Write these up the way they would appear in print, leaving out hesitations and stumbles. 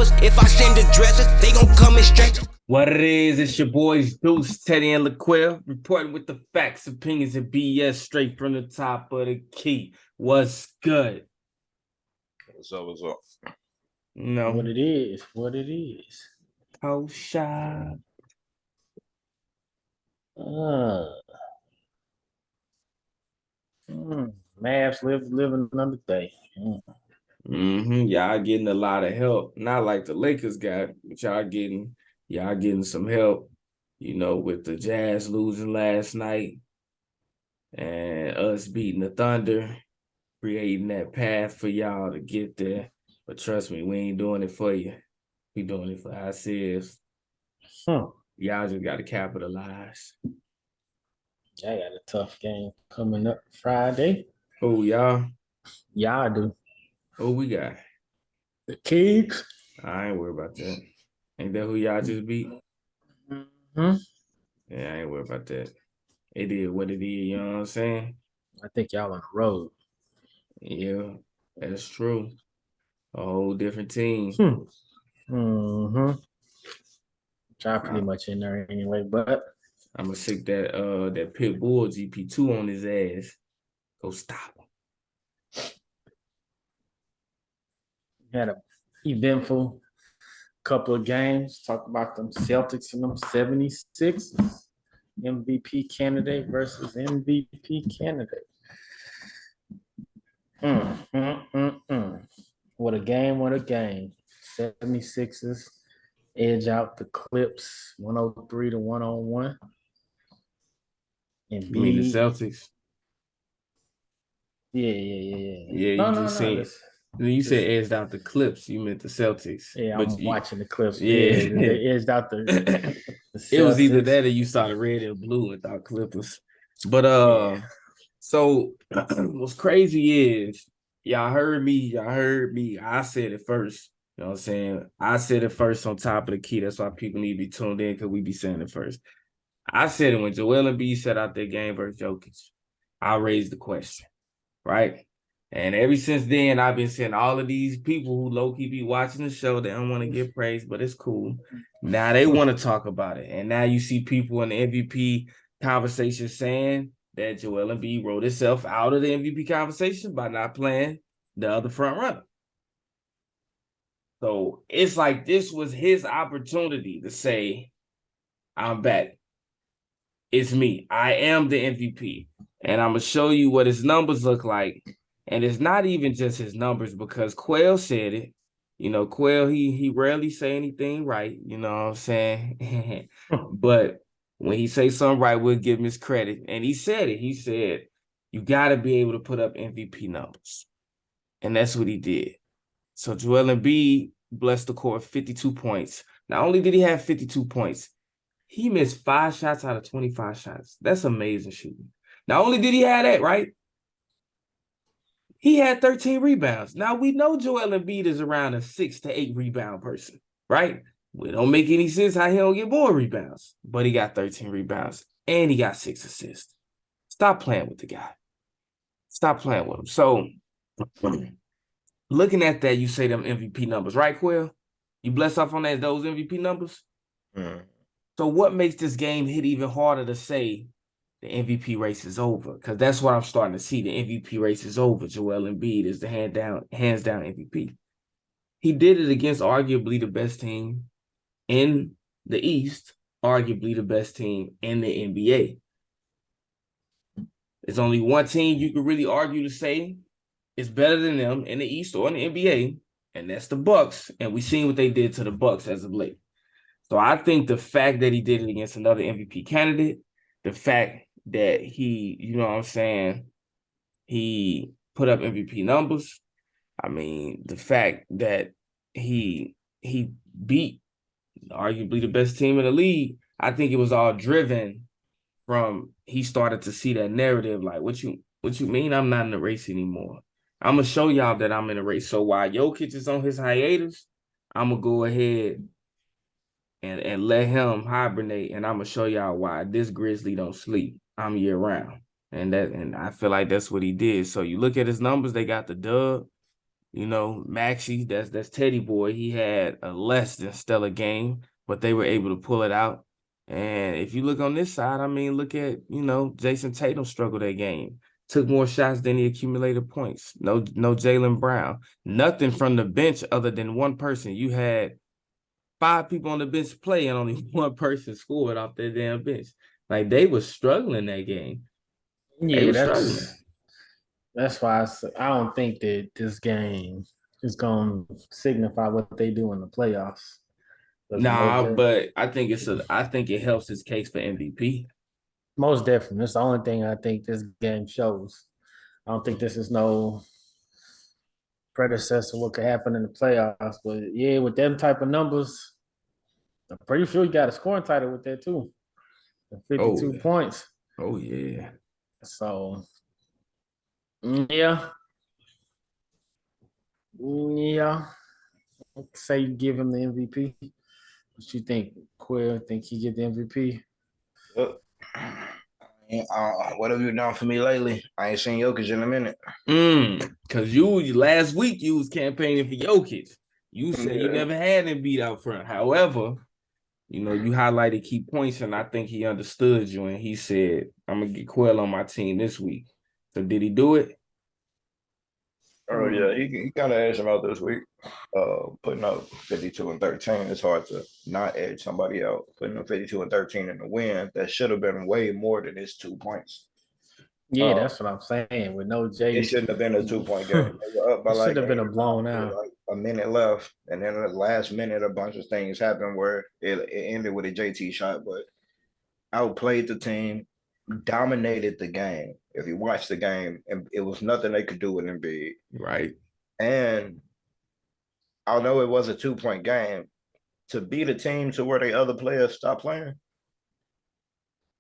rappers. If I send the dressers, they gon' come and stretch. What it is, it's your boys Deuce, Teddy, and LaQuil, reporting with the facts, opinions, and BS straight from the top of the key. What's good? What's up? What's up? No. What it is. What it is. Oh, shot. Mavs living another day. Y'all getting a lot of help. Not like the Lakers got, but y'all getting some help, with the Jazz losing last night and us beating the Thunder, creating that path for y'all to get there. But trust me, we ain't doing it for you. We doing it for ourselves. Y'all just got to capitalize. I got a tough game coming up Friday. Oh, y'all? Y'all do. Oh, we got? The Kings. I ain't worried about that. Ain't that who y'all just beat? Mm-hmm. Yeah, I ain't worried about that. It is what it is, you know what I'm saying? I think y'all on the road. Yeah, that's true. A whole different team. Mm-hmm. Y'all pretty much in there anyway, but I'm gonna stick that pit bull GP2 on his ass. Go stop him. had an eventful couple of games. Talk about them Celtics and them 76ers. MVP candidate versus MVP candidate. What a game, what a game. 76ers edge out the Clips 103 to 101. And You mean the Celtics? Yeah. Yeah, you said edged out the Clips. You meant the Celtics. Yeah, I'm watching the Clips. Yeah. They edged out the Celtics. It was either that or you saw the red and blue and thought Clippers. But So what's crazy is y'all heard me. I said it first. You know what I'm saying? I said it first on top of the key. That's why people need to be tuned in, because we be saying it first. I said it when Joel Embiid set out their game versus Jokic. I raised the question, right? And ever since then, I've been seeing all of these people who low-key be watching the show. They don't want to get praised, but it's cool. Now they want to talk about it. And now you see people in the MVP conversation saying that Joel Embiid wrote himself out of the MVP conversation by not playing the other front runner. So it's like this was his opportunity to say, I'm back. It's me. I am the MVP. And I'm going to show you what his numbers look like. And it's not even just his numbers, because Quail said it. Quail, he rarely say anything right. You know what I'm saying? But when he say something right, we'll give him his credit. And he said it. He said, you got to be able to put up MVP numbers. And that's what he did. So Joel Embiid blessed the court 52 points. Not only did he have 52 points, he missed 5 shots out of 25 shots. That's amazing shooting. Not only did he have that, right? He had 13 rebounds. Now, we know Joel Embiid is around a 6 to 8 rebound person, right? It don't make any sense how he don't get more rebounds. But he got 13 rebounds, and he got 6 assists. Stop playing with the guy. Stop playing with him. So, looking at that, you say them MVP numbers, right, Quill? You bless off on those MVP numbers? So what makes this game hit even harder to say the MVP race is over? Because that's what I'm starting to see. The MVP race is over. Joel Embiid is the hands down MVP. He did it against arguably the best team in the East, arguably the best team in the NBA. There's only one team you could really argue to say is better than them in the East or in the NBA, and that's the Bucks. And we've seen what they did to the Bucks as of late. So I think the fact that he did it against another MVP candidate, the fact that he, he put up MVP numbers, the fact that he beat arguably the best team in the league, I think it was all driven from he started to see that narrative like, what you mean I'm not in the race anymore? I'm going to show y'all that I'm in the race. So while Jokic is on his hiatus, I'm going to go ahead and let him hibernate, and I'm gonna show y'all why this Grizzly don't sleep. I'm year round, and I feel like that's what he did. So you look at his numbers; they got the dub. You know, Maxey, that's Teddy Boy. He had a less than stellar game, but they were able to pull it out. And if you look on this side, I mean, look at, Jason Tatum struggled that game. Took more shots than he accumulated points. No Jaylen Brown. Nothing from the bench other than one person. You had 5 people on the bench play and only one person scored off their damn bench. Like, they were struggling that game. They Yeah, were struggling. that's why I don't think that this game is going to signify what they do in the playoffs. Nah, but I think it helps his case for MVP. Most definitely. That's the only thing I think this game shows. I don't think this is no predecessor what could happen in the playoffs. But yeah, with them type of numbers, I'm pretty sure you got a scoring title with that too. 52 points. Oh yeah. So yeah. Yeah. Say you give him the MVP. What you think? Quill think he get the MVP? What have you done for me lately? I ain't seen Jokic in a minute. Because last week you was campaigning for Jokic. You said you never had him beat out front. However, you highlighted key points, and I think he understood you, and he said, I'm going to get Quill on my team this week. So did he do it? Oh yeah, he kind of edged him out this week. Putting up 52 and 13. It's hard to not edge somebody out. Putting up 52 and 13 in the win, that should have been way more than his 2 points. Yeah, that's what I'm saying. With no J, it shouldn't have been a 2-point game. They were up by should have been a blown out. Like a minute left, and then the last minute, a bunch of things happened where it ended with a JT shot, but outplayed the team, dominated the game. If you watch the game, and it was nothing they could do with Embiid. Right. And although it was a 2-point game, to beat a team to where the other players stop playing,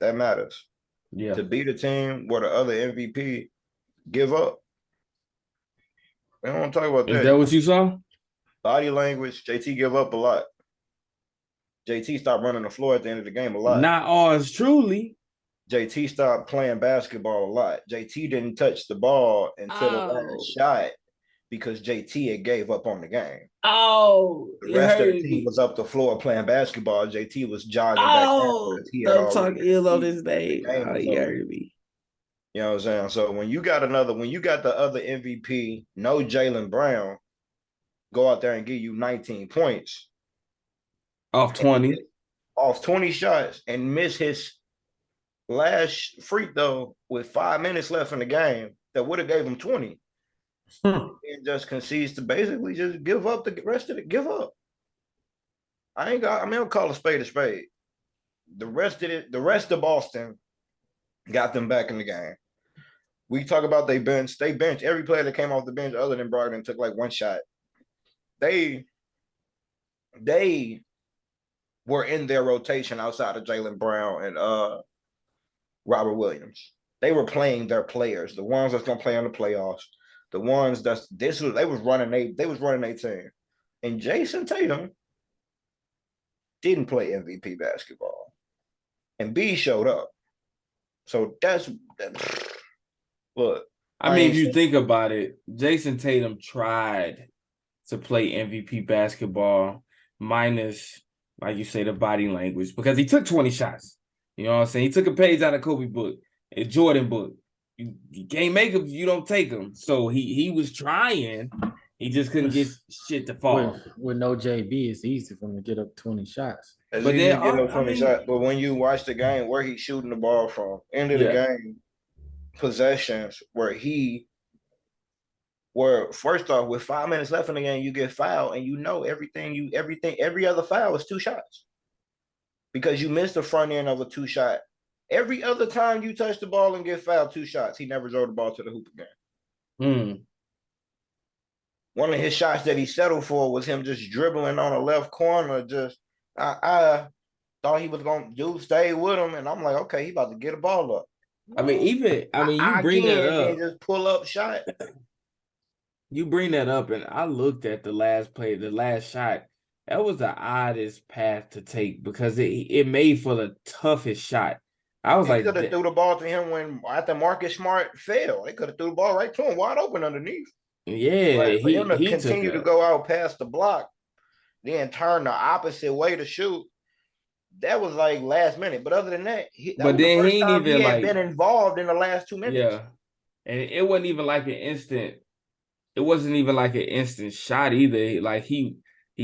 that matters. Yeah. To beat a team where the other MVP give up. We don't talk about that. Is that what you saw? Body language, JT give up a lot. JT stopped running the floor at the end of the game a lot. Not ours truly. JT stopped playing basketball a lot. JT didn't touch the ball until the last shot because JT had gave up on the game. The rest of the team was up the floor playing basketball. JT was jogging back down because he had don't talk ill on his name. He heard me. You know what I'm saying? So when you got the other MVP, no Jaylen Brown, go out there and give you 19 points. Off 20. Off 20 shots and miss his last free throw with 5 minutes left in the game that would have gave him 20. And just concedes to basically just give up the rest of it. Give up. I'll call a spade a spade. The rest of Boston got them back in the game. We talk about they bench every player that came off the bench other than Brogdon took like one shot. They were in their rotation outside of Jaylen Brown and Robert Williams. They were playing their players, the ones that's gonna play on the playoffs, the ones they was running their team. And Jason Tatum didn't play MVP basketball. And B showed up. So look. I mean, if you think about it, Jason Tatum tried to play MVP basketball minus, like you say, the body language, because he took 20 shots. You know what I'm saying? He took a page out of Kobe book, a Jordan book. You can't make them if you don't take them. So he was trying. He just couldn't get shit to fall. With no JB, it's easy for him to get up 20 shots. But when you watch the game, where he's shooting the ball from, end of the game, possessions where first off, with 5 minutes left in the game, you get fouled, and every other foul is 2 shots. Because you missed the front end of a 2-shot. Every other time you touch the ball and get fouled, 2 shots. He never drove the ball to the hoop again. One of his shots that he settled for was him just dribbling on the left corner. I thought he was going to stay with him, and I'm like, okay, he about to get a ball up. You bring that up. Just pull up shot. You bring that up, and I looked at the last play, the last shot. That was the oddest path to take because it made for the toughest shot. I was like, could have threw the ball to him after Marcus Smart fell. They could have threw the ball right to him, wide open underneath. Yeah, But for him to he took continue to a go out past the block, then turn the opposite way to shoot, that was like last minute. But other than that, that but was the then he first ain't time he even had like been involved in the last 2 minutes. yeah. And it wasn't even like an instant, it wasn't even like an instant shot either. Like he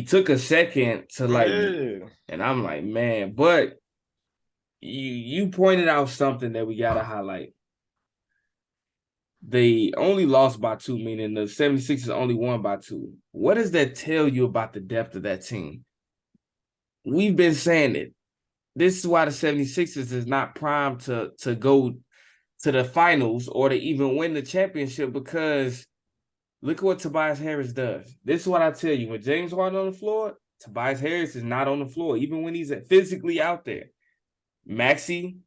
took a second to like Yeah. and I'm like, man, but you pointed out something that we gotta highlight. They only lost by 2, meaning the 76ers only won by 2. What does that tell you about the depth of that team? We've been saying it. This is why the 76ers is not primed to go to the finals or to even win the championship, because look at what Tobias Harris does. This is what I tell you. When James Harden on the floor, Tobias Harris is not on the floor, even when he's physically out there. Maxey,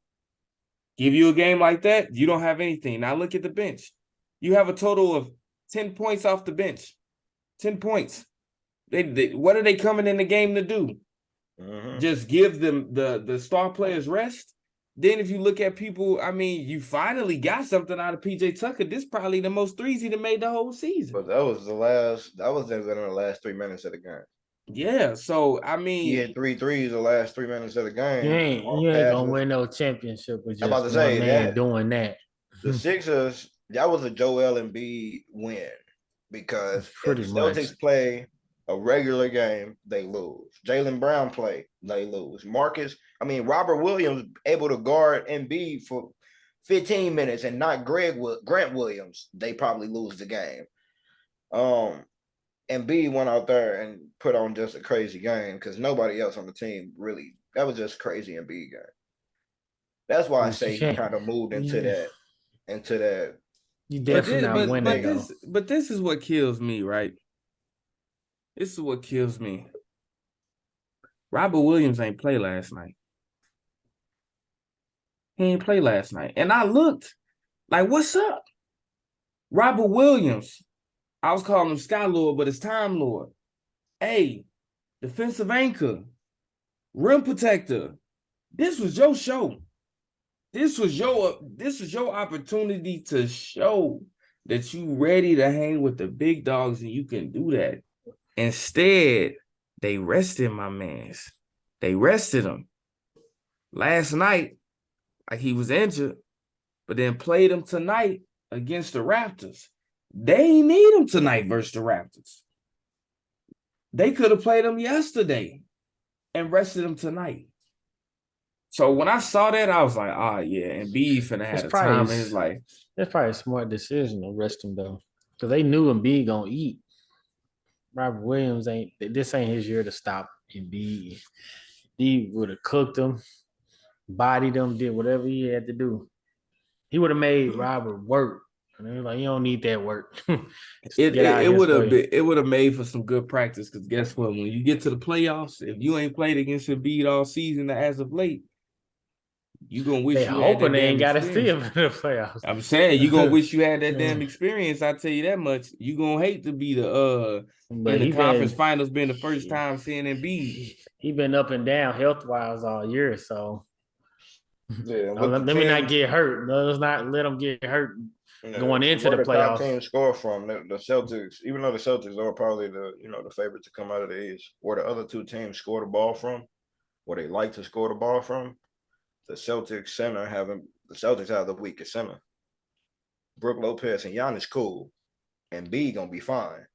give you a game like that, you don't have anything. Now look at the bench. You have a total of 10 points off the bench. 10 points. They what are they coming in the game to do? Just give them the star players rest? Then if you look at people, I mean, you finally got something out of PJ Tucker. This is probably the most threes he'd have made the whole season. But that was in the last 3 minutes of the game. Yeah, so I mean, He had 3 threes the last 3 minutes of the game. You ain't gonna win no championship with I'm about just to say one man that doing that. the Sixers, that was a Joel Embiid win, because if Pretty the much. Celtics play a regular game, they lose. Jaylen Brown play, they lose. Robert Williams able to guard Embiid for 15 minutes and not Grant Williams, they probably lose the game. Embiid went out there and put on just a crazy game because nobody else on the team really. That was just crazy Embiid game. That's why I say he kind of moved into that. You definitely not winning. But this is what kills me, right? This is what kills me. Robert Williams ain't play last night. He ain't play last night. And I looked like, what's up? Robert Williams. I was calling him Sky Lord, but it's Time Lord. Hey, defensive anchor, rim protector. This was your show. This was your opportunity to show that you ready to hang with the big dogs and you can do that. Instead, they rested my mans. They rested him. Last night, like he was injured, but then played him tonight against the Raptors. They ain't need him tonight versus the Raptors. They could have played him yesterday and rested him tonight. So when I saw that, I was like, yeah, Embiid finna have a time in his life. That's probably a smart decision to rest him, though, because they knew Embiid gonna eat. Robert Williams this ain't his year to stop Embiid. He would have cooked him, bodied him, did whatever he had to do. He would have made Robert work. And they were like, you don't need that work. It would have made for some good practice, because guess what? When you get to the playoffs, if you ain't played against Embiid all season as of late, you gonna wish you had that they ain't got to experience. see him in the playoffs. I'm saying you gonna wish you had that damn experience. I tell you that much. You gonna hate to be the in the conference finals, being the first time seeing Embiid. He been up and down health wise all year, so let me not get hurt. Let's not let him get hurt going into the playoffs. Top team score from the Celtics, even though the Celtics are probably the favorite to come out of the East, where the other two teams score the ball from, where they like to score the ball from. The Celtics have the weakest center. Brook Lopez and Giannis cool, and B gonna be fine.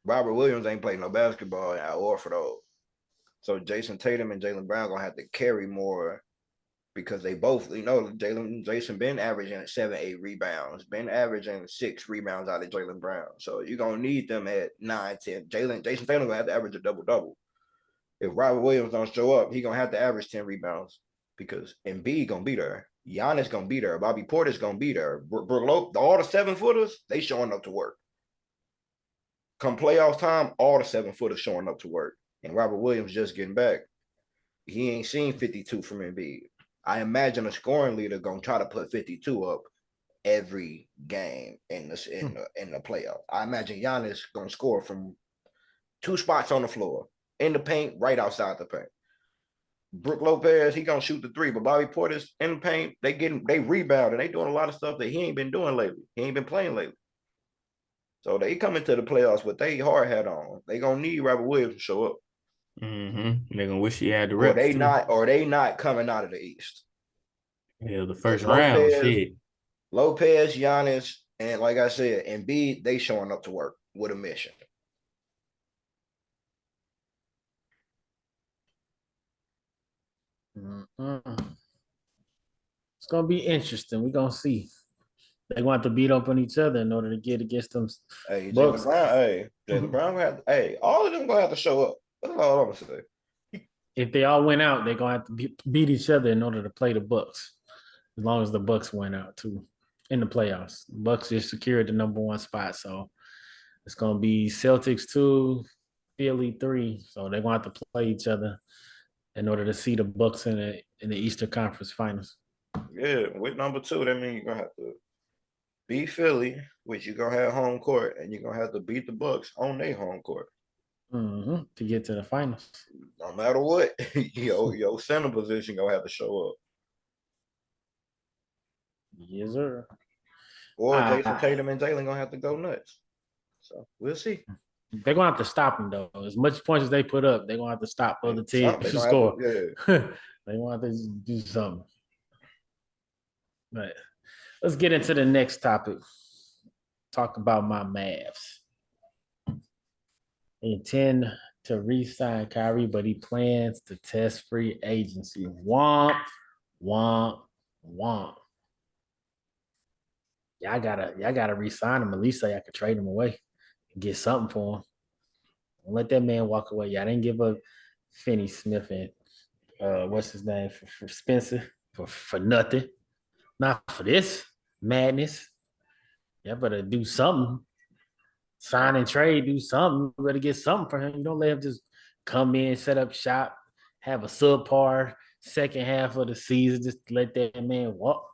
Robert Williams ain't played no basketball at Orford. So Jason Tatum and Jaylen Brown gonna have to carry more, because they both, Jason been averaging 7-8 rebounds, been averaging 6 rebounds out of Jaylen Brown. So you're gonna need them at 9-10. Jason Tatum gonna have to average a double-double. If Robert Williams don't show up, he gonna have to average 10 rebounds, because Embiid gonna be there. Giannis gonna be there. Bobby Portis gonna be there. All the 7-footers, they showing up to work. Come playoff time, all the 7-footers showing up to work. And Robert Williams just getting back. He ain't seen 52 from Embiid. I imagine a scoring leader gonna try to put 52 up every game in the playoff. I imagine Giannis gonna score from 2 spots on the floor. In the paint, right outside the paint. Brook Lopez, he gonna shoot the 3, but Bobby Portis in the paint, they rebound and they doing a lot of stuff that he ain't been doing lately. He ain't been playing lately. So they come into the playoffs with their hard hat on. They gonna need Robert Williams to show up. Mm-hmm. They're gonna wish he had the Or reps they too. not coming out of the East. Yeah, the first round, shit. Lopez, Giannis, and like I said, Embiid, they showing up to work with a mission. It's gonna be interesting. We're gonna see. They want to beat up on each other in order to get against them Hey, Bucks. Jaylen Brown all of them gonna have to show up. That's all I'm gonna say. If they all went out, they're gonna have to beat each other in order to play the Bucks. As long as the Bucks went out too in the playoffs, the Bucks just secured the number 1 spot. So it's gonna be Celtics 2, Philly 3. So they're gonna have to play each other in order to see the Bucks in the Eastern Conference Finals. Yeah, with number 2, that means you're gonna have to beat Philly, which you're gonna have home court, and you're gonna have to beat the Bucks on their home court. To get to the finals. No matter what, your center position gonna have to show up. Yes, sir. Or Jason Tatum and Jalen gonna have to go nuts. So we'll see. They're gonna have to stop them though. As much points as they put up, they're gonna have to stop other teams to score. They want to do something. But let's get into the next topic. Talk about my Mavs. They intend to re-sign Kyrie, but he plans to test free agency. Womp, womp, womp. Y'all gotta re-sign him. At least say I could trade him away and get something for him. Don't let that man walk away. Y'all didn't give up Finney Smith and what's his name for Spencer for nothing. Not for this madness. Y'all better do something. Sign and trade, do something. You better get something for him. You don't let him just come in, set up shop, have a subpar second half of the season. Just let that man walk.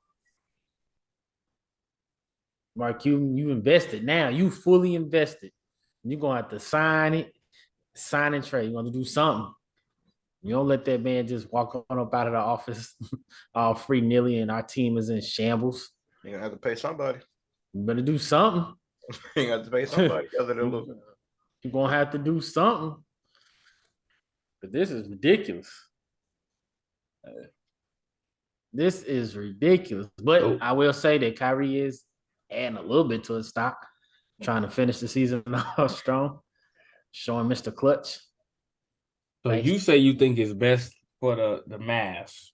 Mark Cuban, you invested now. You fully invested. You're going to have to sign and trade. You're going to do something. You don't let that man just walk on up out of the office all free-nilly and our team is in shambles. You're going to have to pay somebody. You better do something. You have to pay somebody other than Luka. You're going to have to do something. But this is ridiculous. This is ridiculous. But I will say that Kyrie is adding a little bit to his stock, trying to finish the season off strong, showing Mr. Clutch. So you say you think it's best for the Mavs,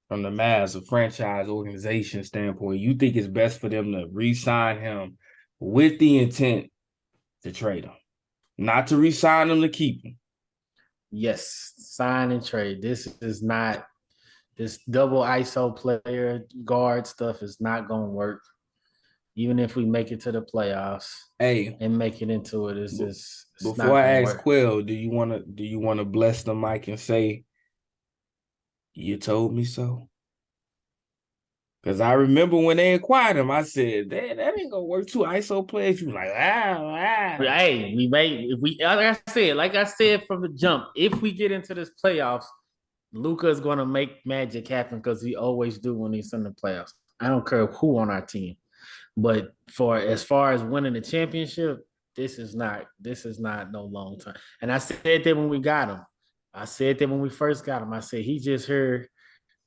from the Mavs, a franchise organization standpoint, you think it's best for them to re-sign him with the intent to trade him, not to re-sign him to keep him? Yes, sign and trade. This is not, this double ISO player guard stuff is not going to work. Even if we make it to the playoffs, and make it into it, it's just. Before I ask Quill, do you want to bless the mic and say, "You told me so"? Because I remember when they acquired him, I said that ain't gonna work. 2 ISO players, you like Hey, like I said from the jump, if we get into this playoffs, Luka is gonna make magic happen because he always do when he's in the playoffs. I don't care who on our team. But as far as winning the championship, this is not no long term. And I said that when we got him. I said that when we first got him. I said he just here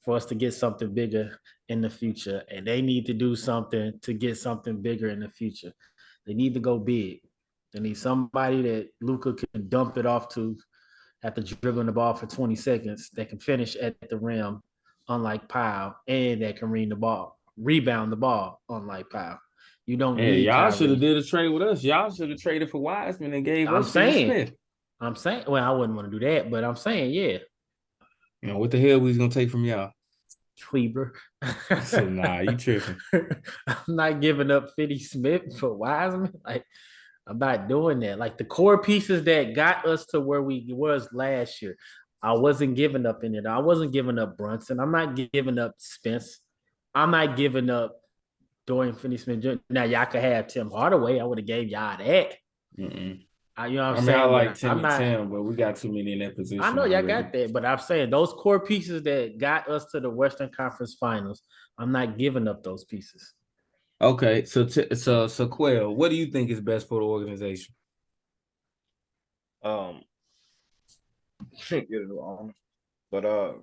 for us to get something bigger in the future. And they need to do something to get something bigger in the future. They need to go big. They need somebody that Luka can dump it off to after dribbling the ball for 20 seconds that can finish at the rim, unlike Powell, and that can rebound the ball, unlike Powell. You don't need y'all should have did a trade with us. Y'all should have traded for Wiseman and gave us Smith. I'm saying, well, I wouldn't want to do that, but I'm saying, yeah. You know, what the hell we was going to take from y'all? Kleber. So, nah, you tripping. I'm not giving up 50 Smith for Wiseman. Like, I'm not doing that. Like, the core pieces that got us to where we was last year, I wasn't giving up any of that. I wasn't giving up Brunson. I'm not giving up Spence. I'm not giving up Dorian Finney-Smith Jr. Now, y'all could have Tim Hardaway. I would have gave y'all that. You know what I'm saying? I like Tim, but we got too many in that position. I know y'all got that, but I'm saying those core pieces that got us to the Western Conference Finals, I'm not giving up those pieces. Okay, so Quail, what do you think is best for the organization? Get it wrong. But I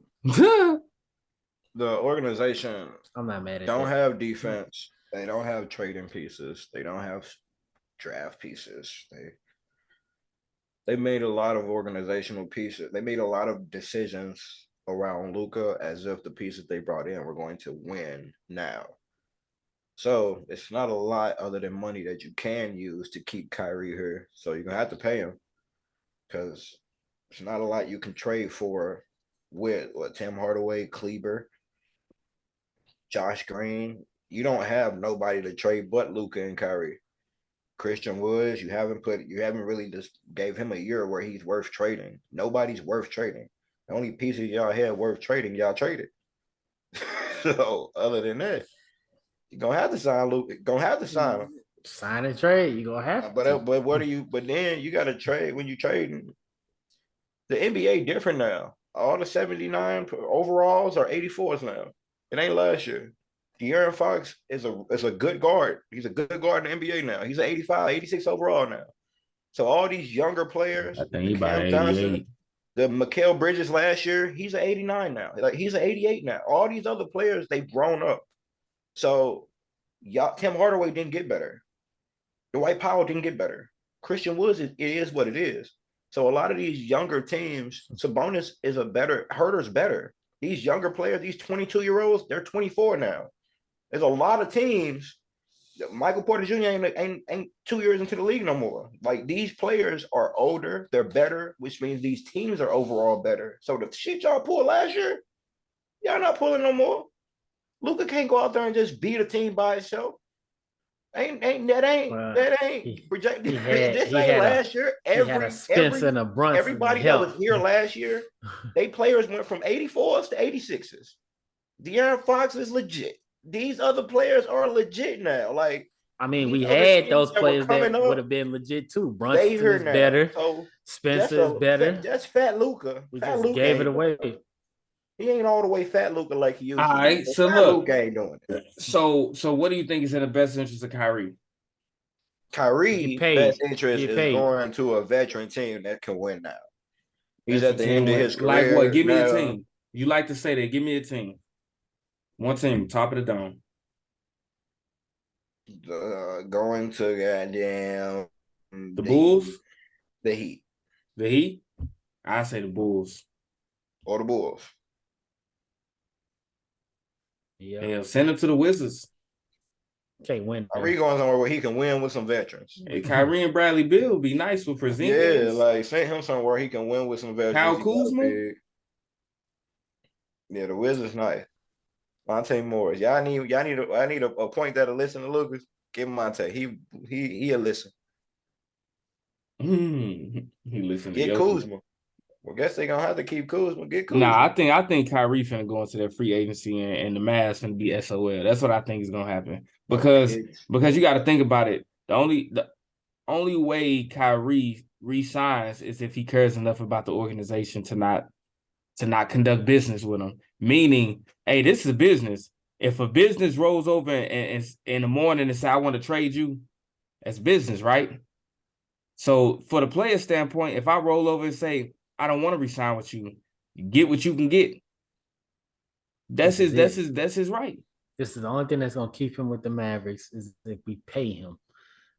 the organization I'm not mad at don't that. have defense. They don't have trading pieces. They don't have draft pieces. They made a lot of organizational pieces. They made a lot of decisions around Luka as if the pieces they brought in were going to win now. So it's not a lot other than money that you can use to keep Kyrie here. So you're gonna have to pay him because it's not a lot you can trade for with Tim Hardaway, Kleber, Josh Green. You don't have nobody to trade but Luka and Kyrie. Christian Woods, you haven't really just gave him a year where he's worth trading. Nobody's worth trading. The only pieces y'all had worth trading, y'all traded. So other than that, you're gonna have to sign Luka. Gonna have to sign him. Sign and trade. You gonna have to. But what are you? But then you got to trade when you trading. The NBA different now. All the 79 overalls are 84s now. It ain't last year. De'Aaron Fox is a good guard. He's a good guard in the NBA now. He's an 85, 86 overall now. So all these younger players, think he about Cam Johnson, 88. the Mikal Bridges last year, he's an 89 now. Like he's an 88 now. All these other players, they've grown up. So Tim Hardaway didn't get better. Dwight Powell didn't get better. Christian Woods, it is what it is. So a lot of these younger teams, Sabonis is a better, Herter's better. These younger players, these 22-year-olds, they're 24 now. There's a lot of teams. Michael Porter Jr. ain't 2 years into the league no more. Like these players are older, they're better, which means these teams are overall better. So the shit y'all pulled last year, y'all not pulling no more. Luka can't go out there and just beat a team by itself. That ain't projected. This ain't last year. Everybody that was here last year, they players went from 84s to 86s. De'Aaron Fox is legit. These other players are legit now. Like I mean, we had those players that would have been legit too. Brunson is better. So Spencer is better. That's fat Luka. We just gave it away. He ain't all the way fat Luka like he used to. All right, so fat look, Luka ain't doing it. So what do you think is in the best interest of Kyrie? Kyrie's best interest is going to a veteran team that can win now. He's at the end of his career. Like what? Give me a team. You like to say that. Give me a team. One team, top of the dome. Going to goddamn the Bulls? The Heat. The Heat? I say the Bulls. Or the Bulls. Yeah. Hell, send him to the Wizards. Can't win. Kyrie going somewhere where he can win with some veterans. Hey, Kyrie and Bradley Beal be nice with Porzingis. Yeah, like send him somewhere he can win with some veterans. Kyle Kuzma? Yeah, the Wizards nice. Monte Morris. I need a point that'll listen to Lucas. Give him Monte. He'll listen. He listen. Get Kuzma. Well, guess they're gonna have to keep Kuzma. Get Kuzma. Nah, I think Kyrie finna go into that free agency and the Mavs finna be SOL. That's what I think is gonna happen. Because you got to think about it. The only way Kyrie resigns is if he cares enough about the organization to not conduct business with him. Meaning, hey, this is business. If a business rolls over and in the morning and say, I want to trade you, that's business, right? So for the player standpoint, if I roll over and say, I don't want to resign with you, get what you can get. That's his right. This is the only thing that's gonna keep him with the Mavericks is if we pay him.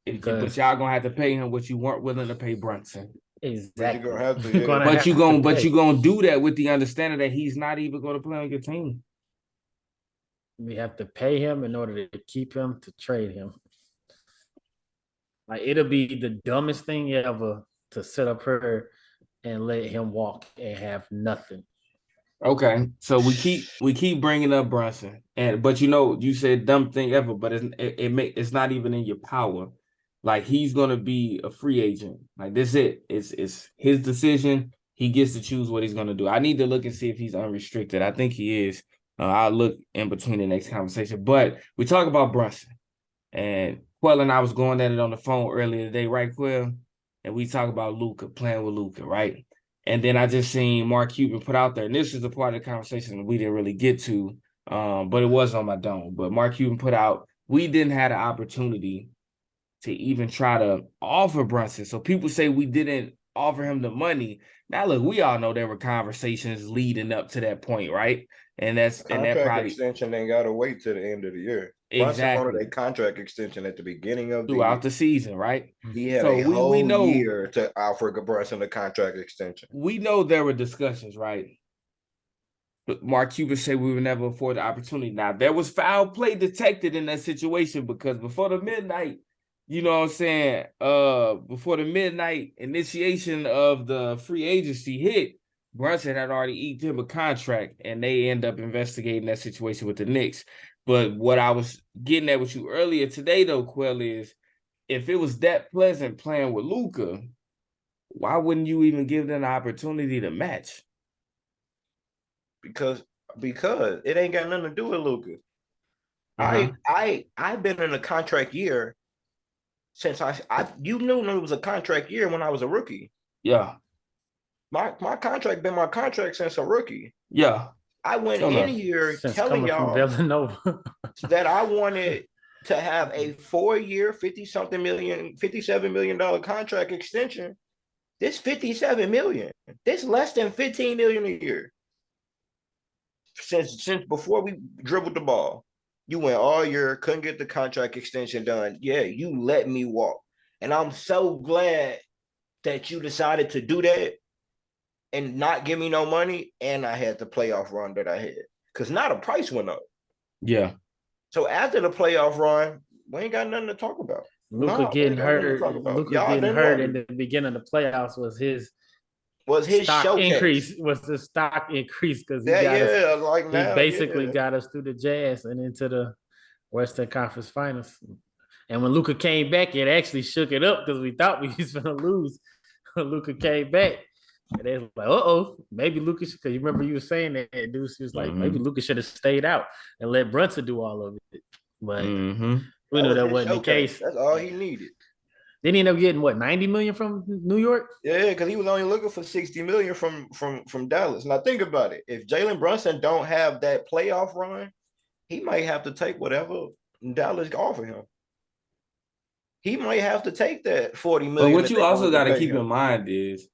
But y'all gonna have to pay him what you weren't willing to pay Brunson. Exactly. But you're gonna have to. Yeah. But you're gonna do that with the understanding that he's not even gonna play on your team. We have to pay him in order to keep him to trade him. Like it'll be the dumbest thing ever to set up her and let him walk and have nothing. Okay, so we keep bringing up Brunson, but you said dumb thing ever, but it's not even in your power. Like he's gonna be a free agent. Like this it's his decision. He gets to choose what he's gonna do. I need to look and see if he's unrestricted. I think he is. I'll look in between the next conversation. But we talk about Brunson, and Quell and I was going at it on the phone earlier today, right, Quell? And we talk about Luka playing with Luka, right? And then I just seen Mark Cuban put out there, and this is the part of the conversation that we didn't really get to, but it was on my dome. But Mark Cuban put out we didn't have the opportunity to even try to offer Brunson. So people say we didn't offer him the money. Now, look, we all know there were conversations leading up to that point, right? And that Contract probably extension ain't got to wait till the end of the year. Brunson wanted exactly a contract extension at the beginning of the year. throughout the season, right? He had So a we whole know year to offer Brunson a contract extension. we know there were discussions, right? But Mark Cuban said we would never afford the opportunity. Now, there was foul play detected in that situation because before the midnight, you know what I'm saying? Before the midnight initiation of the free agency hit, Brunson had already eaten him a contract, and they end up investigating that situation with the Knicks. But what I was getting at with you earlier today, though, Quell, is if it was that pleasant playing with Luka, why wouldn't you even give them an opportunity to match? Because it ain't got nothing to do with Luka. Uh-huh. I've been in a contract year since you knew it was a contract year when I was a rookie. Yeah. My contract been my contract since a rookie. Yeah. I went in here Since telling y'all Villanova that I wanted to have a 4-year, $57 million contract extension. This $57 million, this less than $15 million a year. Since before we dribbled the ball, you went all year, couldn't get the contract extension done. Yeah, you let me walk. And I'm so glad that you decided to do that and not give me no money. And I had the playoff run that I had. Because now the price went up. Yeah. So after the playoff run, we ain't got nothing to talk about. Luka getting hurt. Luka getting hurt in the beginning of the playoffs was his stock showcase. increase. Was the stock increase because he basically got us through the Jazz and into the Western Conference Finals. And when Luka came back, it actually shook it up because we thought we was going to lose. Luka came back. And they was like, maybe Luka, because you remember you were saying that, Deuce, was like, maybe Luka should have stayed out and let Brunson do all of it. But we knew that wasn't the case. That's all he needed. Didn't he end up getting, 90 million from New York? Yeah, because he was only looking for 60 million from Dallas. Now think about it. If Jalen Brunson don't have that playoff run, he might have to take whatever Dallas offer him. He might have to take that 40 million. But what you also got to keep in mind is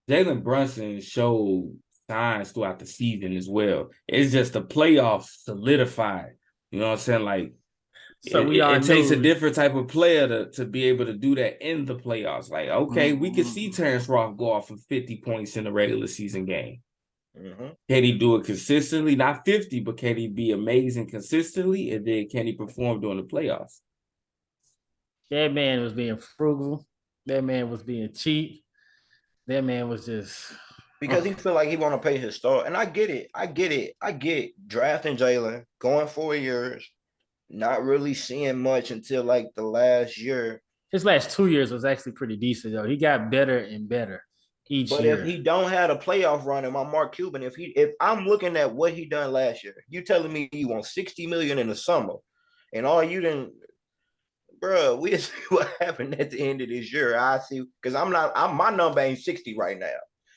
Jalen Brunson showed signs throughout the season as well. It's just the playoffs solidified. You know what I'm saying? Like, so it takes a different type of player to be able to do that in the playoffs. Like, okay, we could see Terrence Ross go off of 50 points in a regular season game. Can he do it consistently? Not 50, but can he be amazing consistently? And then can he perform during the playoffs? That man was being frugal. That man was being cheap. That man was just because he feel like he want to pay his star. And I get it. I get drafting Jalen, going 4 years, not really seeing much until like the last year. His last 2 years was actually pretty decent, though. He got better and better each year. But if he don't have a playoff run in my Mark Cuban, if I'm looking at what he done last year, you telling me you want 60 million in the summer, and all you didn't, bro, we see what happened at the end of this year. I see, because my number ain't 60 right now.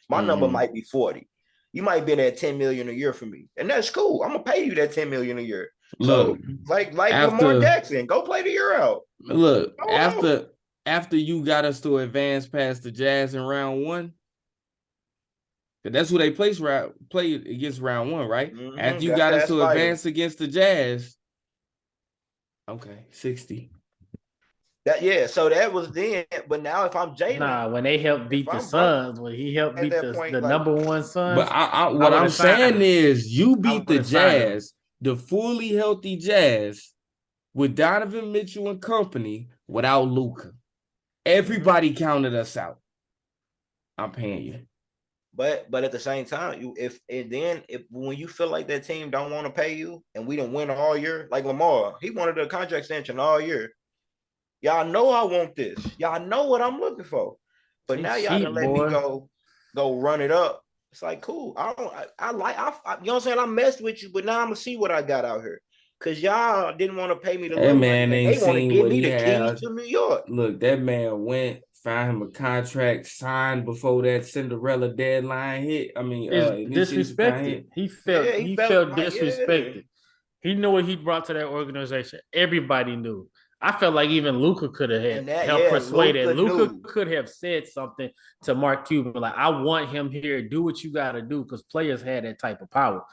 My number might be 40. You might be at 10 million a year for me, and that's cool. I'm gonna pay you that 10 million a year. Look, so like Lamar Jackson, go play the year out. Look, after you got us to advance past the Jazz in round one, that's who they play against round one, right? After you got us to advance against the Jazz, okay, 60. So that was then. But now if I'm Jalen, when they helped beat the Suns, when he helped beat the number one Suns. But what I'm saying is, you beat the Jazz, the fully healthy Jazz, with Donovan Mitchell and company, without Luka. Everybody counted us out. I'm paying you. But at the same time, when you feel like that team don't want to pay you, and we didn't win all year, like Lamar, he wanted a contract extension all year. Y'all know I want this. Y'all know what I'm looking for. But now y'all gonna let me go run it up. It's like, cool. You know what I'm saying? I messed with you, but now I'm gonna see what I got out here. Cause y'all didn't want to pay me the man. They want to give me the keys to New York. Look, that man went, found him a contract, signed before that Cinderella deadline hit. I mean, disrespected. He felt disrespected. He knew what he brought to that organization. Everybody knew. I felt like even Luka could have And that, helped yeah, persuade it. Luka knew. could have said something to Mark Cuban like, "I want him here. Do what you got to do," because players had that type of power.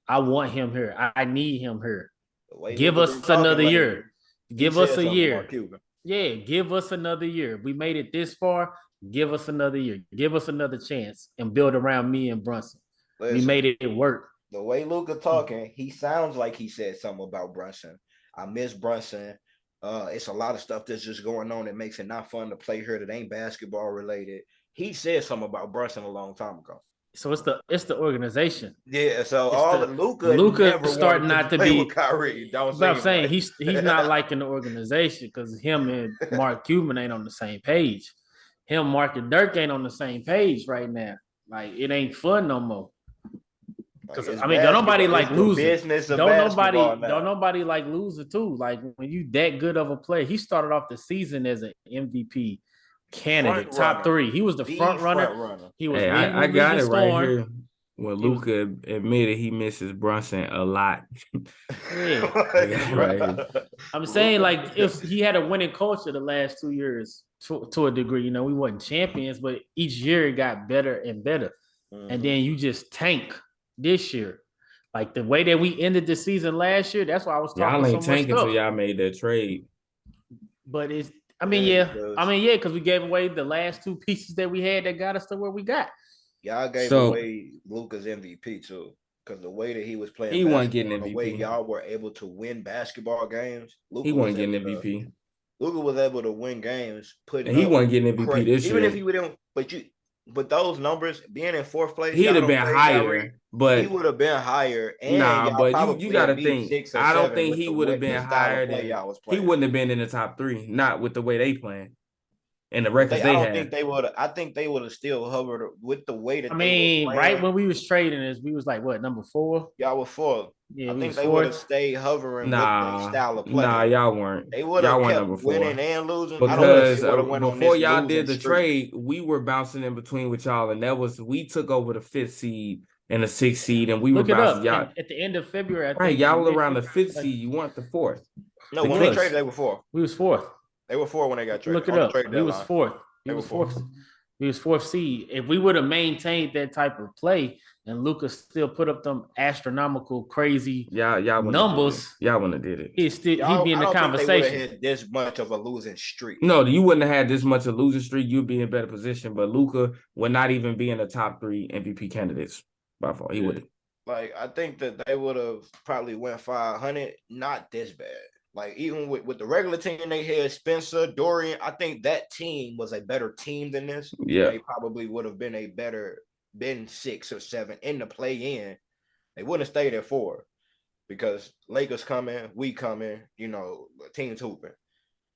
I want him here. I need him here. The way Give Luka been us talking another lately, year. he Give said us a something to Mark year. Cuban. Yeah, give us another year. We made it this far. Give us another year. Give us another chance and build around me and Brunson. We Listen, made it work. the way Luka talking, he sounds like he said something about Brunson. I miss Brunson. It's a lot of stuff that's just going on that makes it not fun to play here that ain't basketball related. He said something about Brunson a long time ago. So it's the organization. Yeah, so It's all the- of Luka Luka never starting wanted not to play be- with Kyrie. Don't But I'm seem saying like. he's not liking the organization because him and Mark Cuban ain't on the same page. Him, Mark, and Dirk ain't on the same page right now. Like it ain't fun no more. Because It's I mean, don't nobody basketball. like It's the losing. business of Don't basketball nobody now. don't nobody like losing too. Like when you that good of a player, he started off the season as an MVP candidate, Front top runner. 3. He was the front runner. Front runner. He was Hey, leading the I got league it in right scoring. here. When He was- Luka admitted he misses Brunson a lot. Yeah. Right. I'm saying like if he had a winning culture the last 2 years to a degree, you know, we wasn't champions, but each year it got better and better. And then you just tank this year. Like the way that we ended the season last year, that's why I was talking Y'all so ain't much tanking stuff. until y'all made that trade. But it's Yeah, because we gave away the last 2 pieces that we had that got us to where we got. y'all gave So- away Luka's MVP too. Because the way that he was playing, He wasn't getting basketball, the way MVP. y'all were able to win basketball games, He wasn't getting MVP. Luka was able to win games, And he wasn't getting MVP this even year. if he wouldn't, but those numbers being in 4th place, He'd y'all have don't been play higher, Kyrie, but he would have been higher. And nah, y'all but probably you got to beat think. 6 or I don't 7 think with he the would have way- the been style of higher play than. y'all was He playing. wouldn't have been in the top 3, not with the way they playing and the But records I they don't had. think they would. I think they would have still hovered with the way that I they mean, were right playing. when we was trading this, we was like what, number 4? Y'all were 4th. Yeah, I we think was they would have 4th. stayed hovering with their style of play. Nah, y'all weren't. They would Y'all have weren't kept number 4. winning and losing. Because I don't think they would have went on before this y'all losing did the streak. trade, we were bouncing in between with y'all, and we took over the 5th seed and the 6th seed, and we Look were it bouncing up. y'all. And at the end of February, I Right, think y'all were in around the 5th like, seed. You weren't the 4th. No, when they Because- traded, they were 4. we was 4th. They were 4 when they got traded. Look it on the up. trade We was deadline. 4th. They We were was 4th. 4th. We was 4th seed. If we would have maintained that type of play and Luka still put up them astronomical, crazy Y'all wouldn't numbers, have did it. Y'all wouldn't have did it. he'd be in I the don't think they would conversation. have had this much of a losing streak. No, you wouldn't have had this much of a losing streak. You'd be in a better position. But Luka would not even be in the top 3 MVP candidates by far. He wouldn't. Like, I think that they would have probably went 500. Not this bad. Like, even with the regular team they had, Spencer, Dorian, I think that team was a better team than this. Yeah. They probably would have been 6 or 7 in the play-in. They wouldn't have stayed at 4 because Lakers coming, we coming, teams hooping.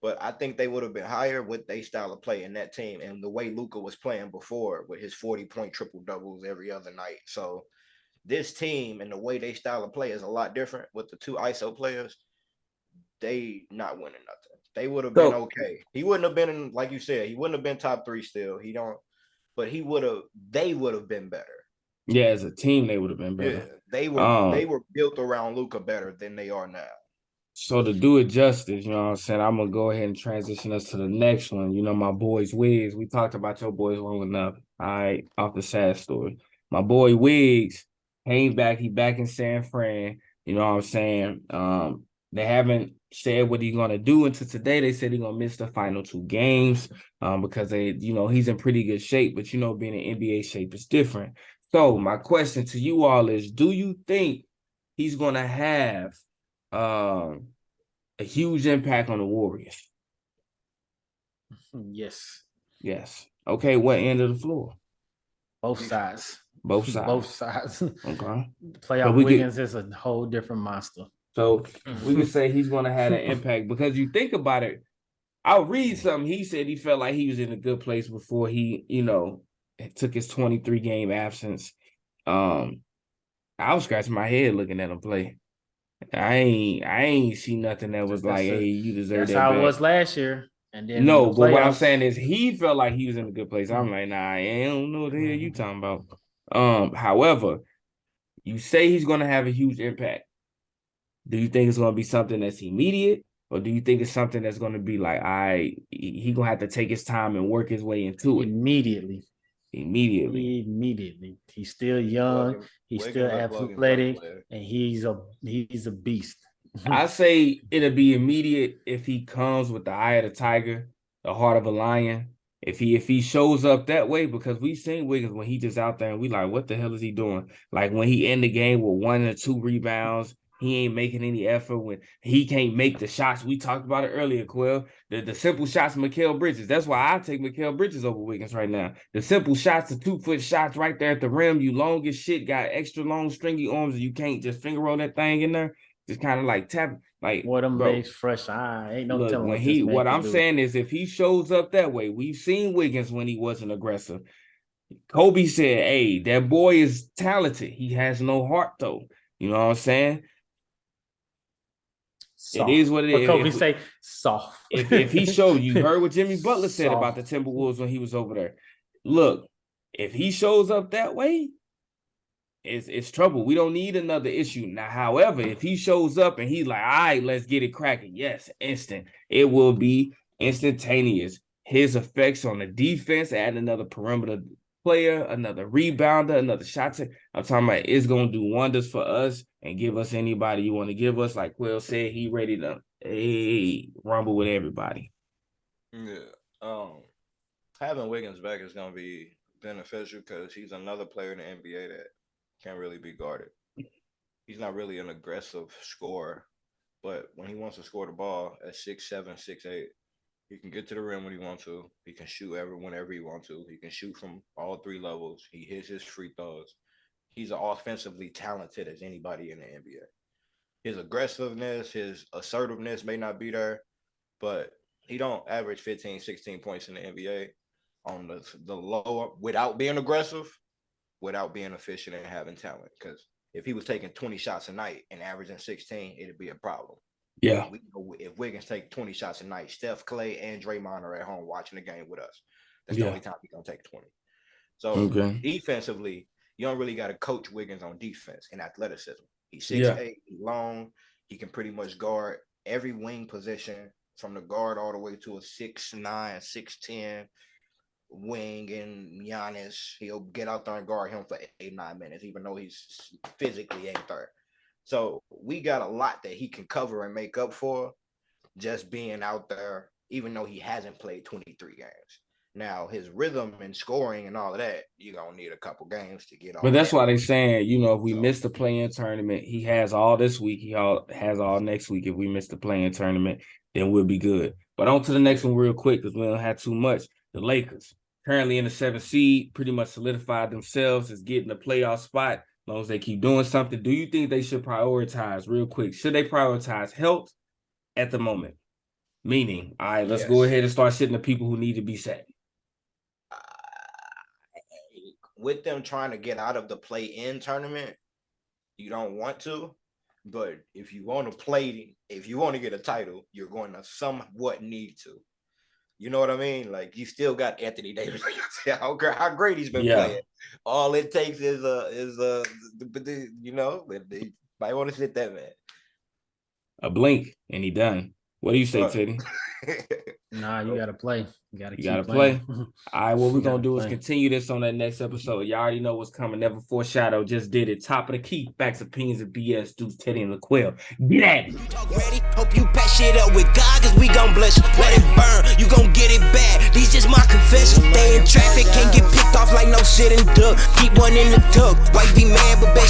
But I think they would have been higher with their style of play in that team and the way Luka was playing before with his 40-point triple-doubles every other night. So this team and the way they style of play is a lot different with the 2 ISO players. They not winning nothing. They would have been okay. He wouldn't have been like you said, he wouldn't have been top 3 still. But they would have been better. Yeah, as a team, they would have been better. Yeah, they were built around Luka better than they are now. So to do it justice, you know what I'm saying, I'm going to go ahead and transition us to the next one. You know, my boys, Wiggins. We talked about your boys long enough. All right, off the sad story. My boy Wiggins, he back in San Fran. You know what I'm saying? They haven't said what he's going to do until today. They said he's going to miss the final 2 games because he's in pretty good shape. But, being in NBA shape is different. So my question to you all is, do you think he's going to have a huge impact on the Warriors? Yes. Yes. Okay, what end of the floor? Both sides. Both sides. Both sides. Okay. Playoff Wiggins is a whole different monster. So we can say he's going to have an impact because you think about it. I'll read something. He said he felt like he was in a good place before he, took his 23-game absence. I was scratching my head looking at him play. I ain't see nothing that was like, hey, you deserve that. That's how back. it was last year. And then no, but what I'm saying is he felt like he was in a good place. I'm like, nah, I don't know what the hell you talking about. However, you say he's gonna have a huge impact. Do you think it's going to be something that's immediate, or do you think it's something that's going to be like, he going to have to take his time and work his way into it? Immediately. He's still young. He's still athletic, and he's a beast. I say it'll be immediate if he comes with the eye of the tiger, the heart of a lion. If he shows up that way, because we've seen Wiggins when he just out there and we like, what the hell is he doing? Like when he end the game with 1 or 2 rebounds, he ain't making any effort. When he can't make the shots, we talked about it earlier, Quill. The simple shots, Mikal Bridges. That's why I take Mikal Bridges over Wiggins right now. The simple shots, the 2-foot shots right there at the rim. You long as shit, got extra long stringy arms, and you can't just finger roll that thing in there. Just kind of like tap, like what them legs fresh. Ain't no telling what I'm saying is if he shows up that way, we've seen Wiggins when he wasn't aggressive. Kobe said, "Hey, that boy is talented. He has no heart though." You know what I'm saying? Soft. It is what it is. Kobe say soft. If he showed, you heard what Jimmy Butler said about the Timberwolves when he was over there. Look, if he shows up that way, it's trouble. We don't need another issue. Now, however, if he shows up and he's like, all right, let's get it cracking. Yes, instant. It will be instantaneous. His effects on the defense, add another perimeter player, another rebounder, another shot. I'm talking about it's going to do wonders for us and give us anybody you want to give us. Like Will said, he ready to rumble with everybody. Yeah. Having Wiggins back is going to be beneficial because he's another player in the NBA that can't really be guarded. He's not really an aggressive scorer, but when he wants to score the ball at 6'7", 6'8", he can get to the rim when he wants to. He can shoot whenever he wants to. He can shoot from all 3 levels. He hits his free throws. He's as offensively talented as anybody in the NBA. His aggressiveness, his assertiveness may not be there, but he don't average 15, 16 points in the NBA on the lower without being aggressive, without being efficient and having talent. Because if he was taking 20 shots a night and averaging 16, it'd be a problem. Yeah. If Wiggins take 20 shots a night, Steph, Clay, and Draymond are at home watching the game with us. That's the only time he's going to take 20. So defensively, you don't really got to coach Wiggins on defense and athleticism. He's 6'8", he's long. He can pretty much guard every wing position from the guard all the way to a 6'9", 6'10", wing, and Giannis, he'll get out there and guard him for 8-9 minutes, even though he's physically ain't there. So we got a lot that he can cover and make up for just being out there, even though he hasn't played 23 games. Now, his rhythm and scoring and all of that, you're going to need a couple games to get on. But that's why they're saying, if we miss the play-in tournament, he has all this week. He has all next week. If we miss the play-in tournament, then we'll be good. But on to the next one real quick because we don't have too much. The Lakers, currently in the 7th seed, pretty much solidified themselves as getting a playoff spot as long as they keep doing something. Do you think they should prioritize, real quick, should they prioritize health at the moment? Meaning, all right, let's go ahead and start sitting the people who need to be set. With them trying to get out of the play-in tournament, you don't want to. But if you want to get a title, you're going to somewhat need to. You know what I mean? Like, you still got Anthony Davis. how great he's been playing. All it takes is they might want to sit that man. A blink and he done. What do you say, Teddy? Nah, you gotta play. You gotta play. All right, what we're gonna do is continue this on that next episode. Y'all already know what's coming. Never foreshadow. Just did it. Top of the key. Facts, opinions, and BS. Deuce, Teddy, and LaQuil. Get at it. Ready? Hope you pack shit up with God, cause we gon' bless you. Let it burn. You gon' get it bad. These just my confession. They in traffic, can't get picked off like no shit and duck. Keep one in the tuck. Wife be mad, but bet